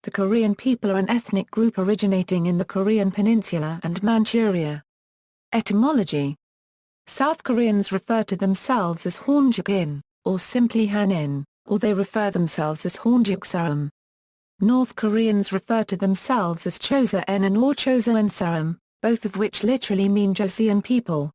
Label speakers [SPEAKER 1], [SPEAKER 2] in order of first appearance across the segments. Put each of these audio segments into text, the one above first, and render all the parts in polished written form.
[SPEAKER 1] The Korean people are an ethnic group originating in the Korean peninsula and Manchuria. Etymology. South Koreans refer to themselves as Honjugin, or simply Hanin, or they refer themselves as Honjuksaram. North Koreans refer to themselves as Chosa-en or Chosa-en-saram, both of which literally mean Joseon people.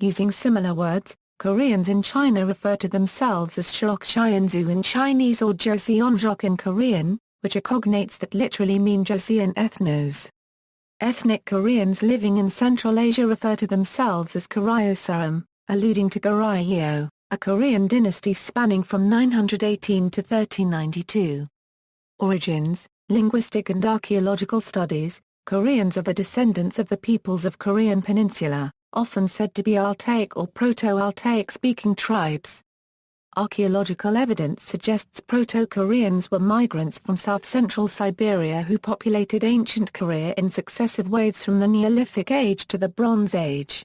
[SPEAKER 1] Using similar words, Koreans in China refer to themselves as Shok-Shianzu in Chinese or Joseonjok in Korean, which are cognates that literally mean Joseon ethnos. Ethnic Koreans living in Central Asia refer to themselves as Koryo-saram, alluding to Goryeo, a Korean dynasty spanning from 918 to 1392. Origins, linguistic and archaeological studies. Koreans are the descendants of the peoples of Korean Peninsula, often said to be Altaic or Proto-Altaic speaking tribes. Archaeological evidence suggests Proto-Koreans were migrants from south-central Siberia who populated ancient Korea in successive waves from the Neolithic Age to the Bronze Age.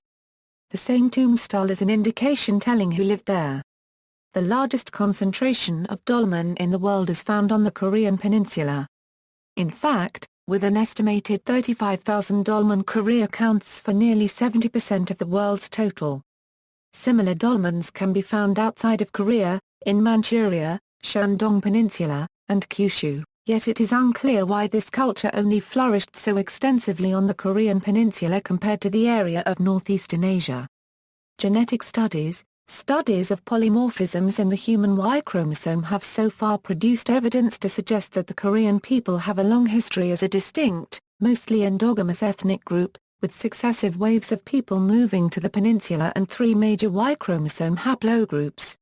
[SPEAKER 1] The same tomb style is an indication telling who lived there. The largest concentration of dolmen in the world is found on the Korean peninsula. In fact, with an estimated 35,000 dolmen, Korea accounts for nearly 70% of the world's total. Similar dolmens can be found outside of Korea, in Manchuria, Shandong Peninsula, and Kyushu, yet it is unclear why this culture only flourished so extensively on the Korean peninsula compared to the area of northeastern Asia. Genetic studies. Studies of polymorphisms in the human Y chromosome have so far produced evidence to suggest that the Korean people have a long history as a distinct, mostly endogamous ethnic group, with successive waves of people moving to the peninsula and three major Y chromosome haplogroups.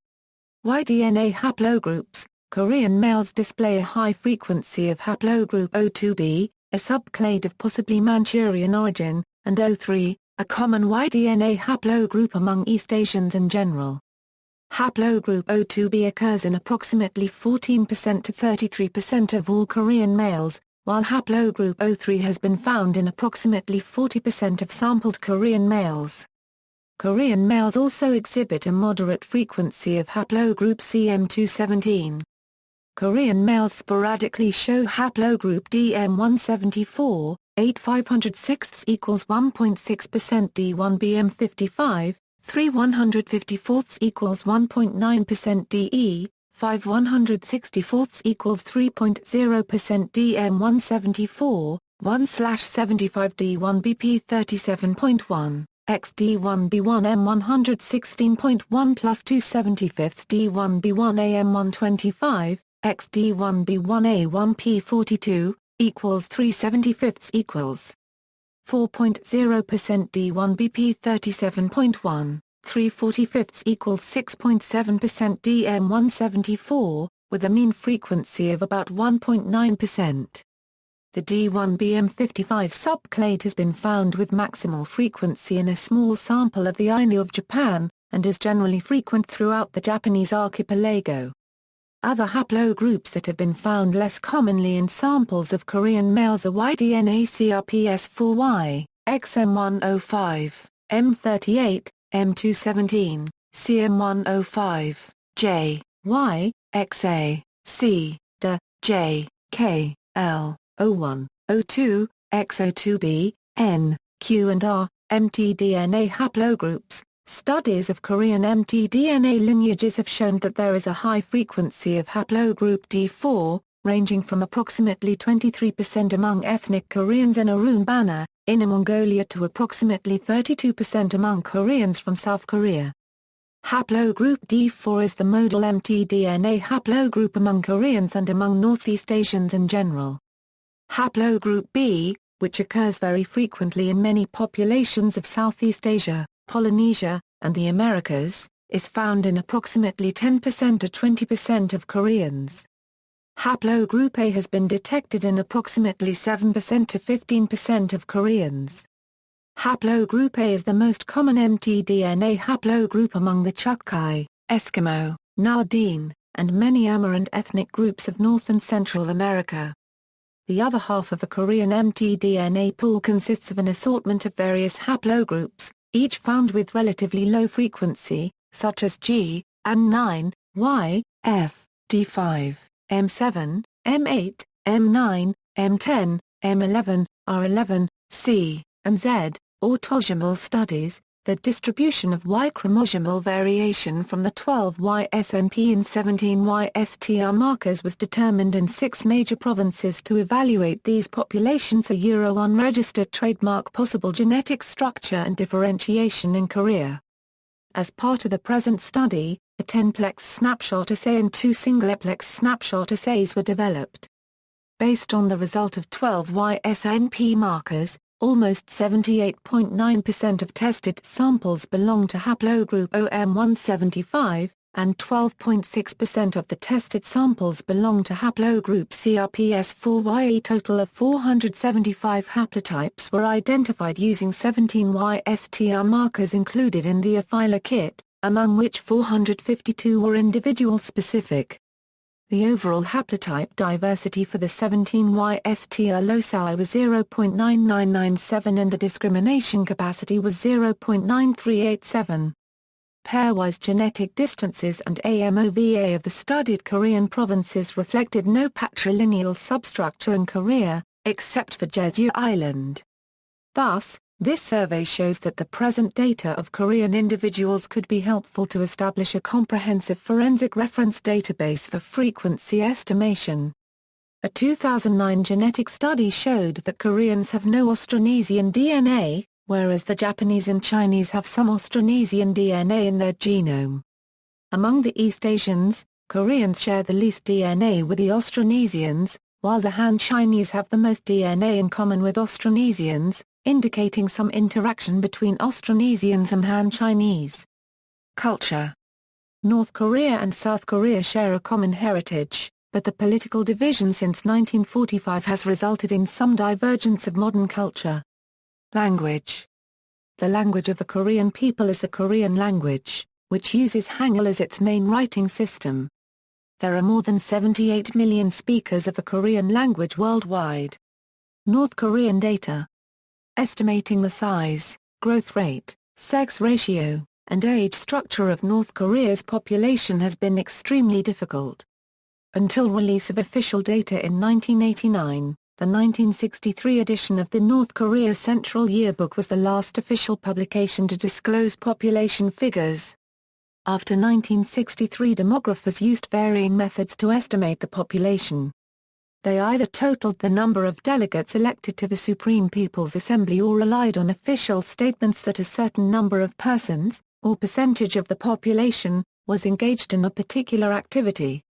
[SPEAKER 1] Y-DNA haplogroups. Korean males display a high frequency of haplogroup O2b, a subclade of possibly Manchurian origin, and O3, a common Y-DNA haplogroup among East Asians in general. Haplogroup O2b occurs in approximately 14% to 33% of all Korean males, while haplogroup O3 has been found in approximately 40% of sampled Korean males. Korean males also exhibit a moderate frequency of haplogroup CM217. Korean males sporadically show haplogroup DM174, 8506 equals 1.6% D1BM55, 3154 equals 1.9% DE, 5164 equals 3.0% DM174, 1/75 D1BP 37.1, X D1B1M 116.1 plus 2/75 D1B1AM 125, X D1B1A1P 42, equals 3/75 equals 4.0% D1BP 37.1. 3/45 equals 6.7% DM174, with a mean frequency of about 1.9%. The D1BM55 subclade has been found with maximal frequency in a small sample of the Ainu of Japan, and is generally frequent throughout the Japanese archipelago. Other haplogroups that have been found less commonly in samples of Korean males are Y-DNA CRPS4Y, XM105, M38, M217, CM105, J, Y, XA, C, D, J, K, L, O1, O2, XO2b, N, Q and R, mtDNA haplogroups. Studies of Korean mtDNA lineages have shown that there is a high frequency of haplogroup D4, ranging from approximately 23% among ethnic Koreans in Urumqi, Inner Mongolia to approximately 32% among Koreans from South Korea. Haplogroup D4 is the modal mtDNA haplogroup among Koreans and among Northeast Asians in general. Haplogroup B, which occurs very frequently in many populations of Southeast Asia, Polynesia, and the Americas, is found in approximately 10% to 20% of Koreans. Haplogroup A has been detected in approximately 7% to 15% of Koreans. Haplogroup A is the most common mtDNA haplogroup among the Chukchi, Eskimo, Nardine, and many Amarant ethnic groups of North and Central America. The other half of the Korean mtDNA pool consists of an assortment of various haplogroups, each found with relatively low frequency, such as G, N9, Y, F, D5, M7, M8, M9, M10, M11, R11, C, and Z, autosomal studies, the distribution of Y chromosomal variation from the 12Y SNP and 17Y STR markers was determined in 6 major provinces to evaluate these populations. Unregistered trademark possible genetic structure and differentiation in Korea. As part of the present study, a 10-plex snapshot assay and 2 singleplex snapshot assays were developed. Based on the result of 12Y SNP markers, almost 78.9% of tested samples belong to haplogroup OM175, and 12.6% of the tested samples belong to haplogroup CRPS4Y. A total of 475 haplotypes were identified using 17Y STR markers included in the aphyla kit, among which 452 were individual-specific. The overall haplotype diversity for the 17Y STR loci was 0.9997 and the discrimination capacity was 0.9387. Pairwise genetic distances and AMOVA of the studied Korean provinces reflected no patrilineal substructure in Korea, except for Jeju Island. Thus, this survey shows that the present data of Korean individuals could be helpful to establish a comprehensive forensic reference database for frequency estimation. A 2009 genetic study showed that Koreans have no Austronesian DNA, whereas the Japanese and Chinese have some Austronesian DNA in their genome. Among the East Asians, Koreans share the least DNA with the Austronesians, while the Han Chinese have the most DNA in common with Austronesians, indicating some interaction between Austronesians and Han Chinese. Culture. North Korea and South Korea share a common heritage, but the political division since 1945 has resulted in some divergence of modern culture. Language. The language of the Korean people is the Korean language, which uses Hangul as its main writing system. There are more than 78 million speakers of the Korean language worldwide. North Korean data. Estimating the size, growth rate, sex ratio, and age structure of North Korea's population has been extremely difficult. Until release of official data in 1989, the 1963 edition of the North Korea Central Yearbook was the last official publication to disclose population figures. After 1963, demographers used varying methods to estimate the population. They either totaled the number of delegates elected to the Supreme People's Assembly or relied on official statements that a certain number of persons, or percentage of the population, was engaged in a particular activity.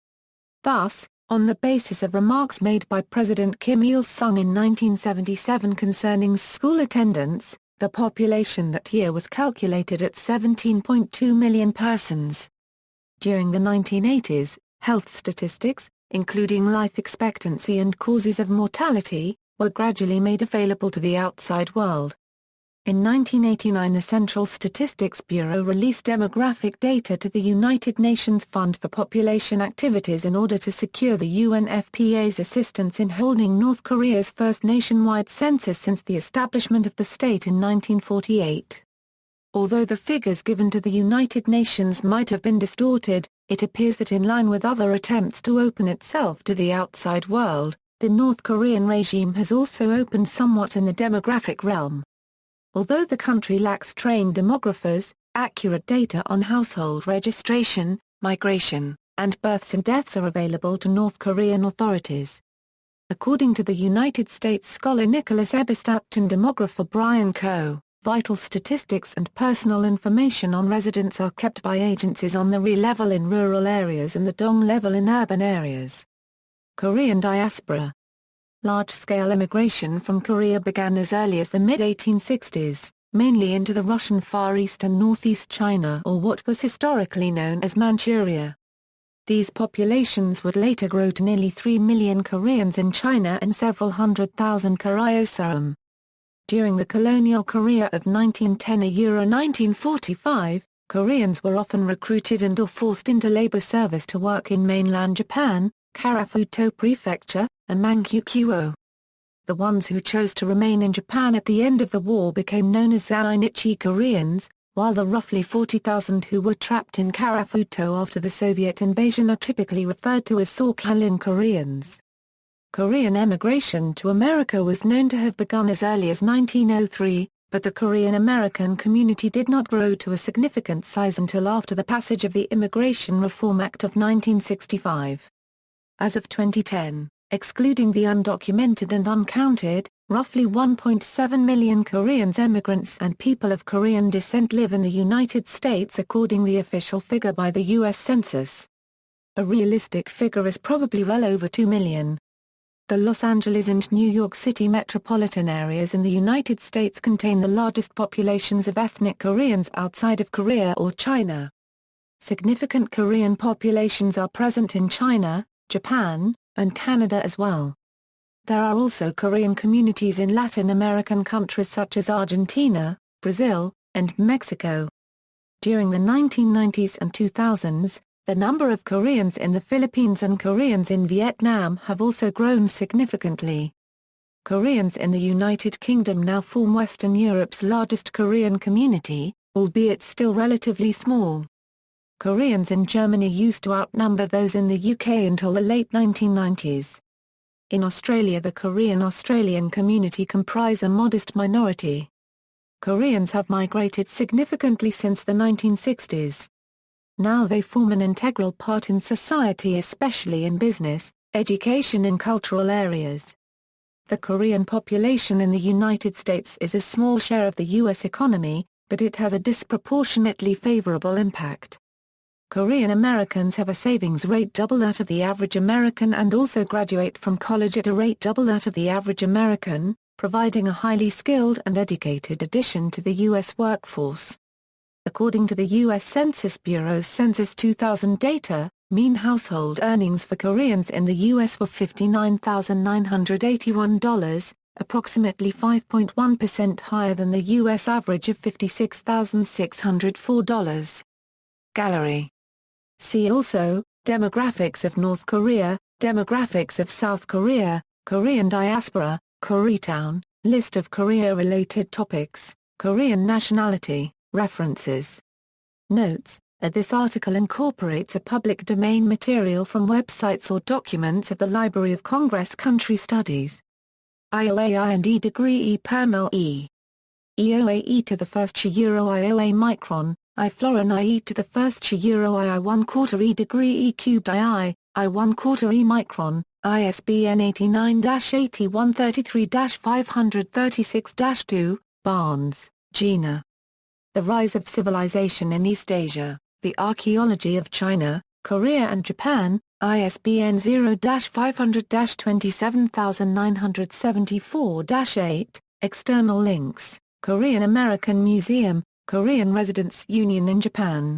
[SPEAKER 1] Thus, on the basis of remarks made by President Kim Il-sung in 1977 concerning school attendance, the population that year was calculated at 17.2 million persons. During the 1980s, health statistics, including life expectancy and causes of mortality, were gradually made available to the outside world. In 1989, the Central Statistics Bureau released demographic data to the United Nations Fund for Population Activities in order to secure the UNFPA's assistance in holding North Korea's first nationwide census since the establishment of the state in 1948. Although the figures given to the United Nations might have been distorted, it appears that in line with other attempts to open itself to the outside world, the North Korean regime has also opened somewhat in the demographic realm. Although the country lacks trained demographers, accurate data on household registration, migration, and births and deaths are available to North Korean authorities. According to the United States scholar Nicholas Eberstadt and demographer Brian Coe, vital statistics and personal information on residents are kept by agencies on the RE level in rural areas and the DONG level in urban areas. Korean diaspora. Large-scale immigration from Korea began as early as the mid-1860s, mainly into the Russian Far East and northeast China or what was historically known as Manchuria. These populations would later grow to nearly 3 million Koreans in China and several 100,000 Koryosaram. During the colonial Korea of 1910–1945, Koreans were often recruited and or forced into labor service to work in mainland Japan, Karafuto Prefecture, and Manchukuo. The ones who chose to remain in Japan at the end of the war became known as Zainichi Koreans, while the roughly 40,000 who were trapped in Karafuto after the Soviet invasion are typically referred to as Sakhalin Koreans. Korean emigration to America was known to have begun as early as 1903, but the Korean American community did not grow to a significant size until after the passage of the Immigration Reform Act of 1965. As of 2010, excluding the undocumented and uncounted, roughly 1.7 million Koreans immigrants and people of Korean descent live in the United States according to the official figure by the U.S. Census. A realistic figure is probably well over 2 million. The Los Angeles and New York City metropolitan areas in the United States contain the largest populations of ethnic Koreans outside of Korea or China. Significant Korean populations are present in China, Japan, and Canada as well. There are also Korean communities in Latin American countries such as Argentina, Brazil, and Mexico. During the 1990s and 2000s, the number of Koreans in the Philippines and Koreans in Vietnam have also grown significantly. Koreans in the United Kingdom now form Western Europe's largest Korean community, albeit still relatively small. Koreans in Germany used to outnumber those in the UK until the late 1990s. In Australia, the Korean-Australian community comprise a modest minority. Koreans have migrated significantly since the 1960s. Now they form an integral part in society, especially in business, education and cultural areas. The Korean population in the United States is a small share of the U.S. economy, but it has a disproportionately favorable impact. Korean Americans have a savings rate double that of the average American and also graduate from college at a rate double that of the average American, providing a highly skilled and educated addition to the U.S. workforce. According to the U.S. Census Bureau's Census 2000 data, mean household earnings for Koreans in the U.S. were $59,981, approximately 5.1% higher than the U.S. average of $56,604. Gallery. See also, Demographics of North Korea, Demographics of South Korea, Korean Diaspora, Koreatown, List of Korea-related topics, Korean nationality. References. Notes: this article incorporates a public domain material from websites or documents of the Library of Congress Country Studies. IOA and E degree E Permel E. EOA E to the first chi euro IOA micron, I florin I E to the first chi euro I 1/4 E degree E cubed I 1/4 E micron, ISBN 89-8133-536-2, Barnes, Gina. The Rise of Civilization in East Asia, The Archaeology of China, Korea and Japan, ISBN 0-500-27974-8, external links, Korean American Museum, Korean Residents Union in Japan.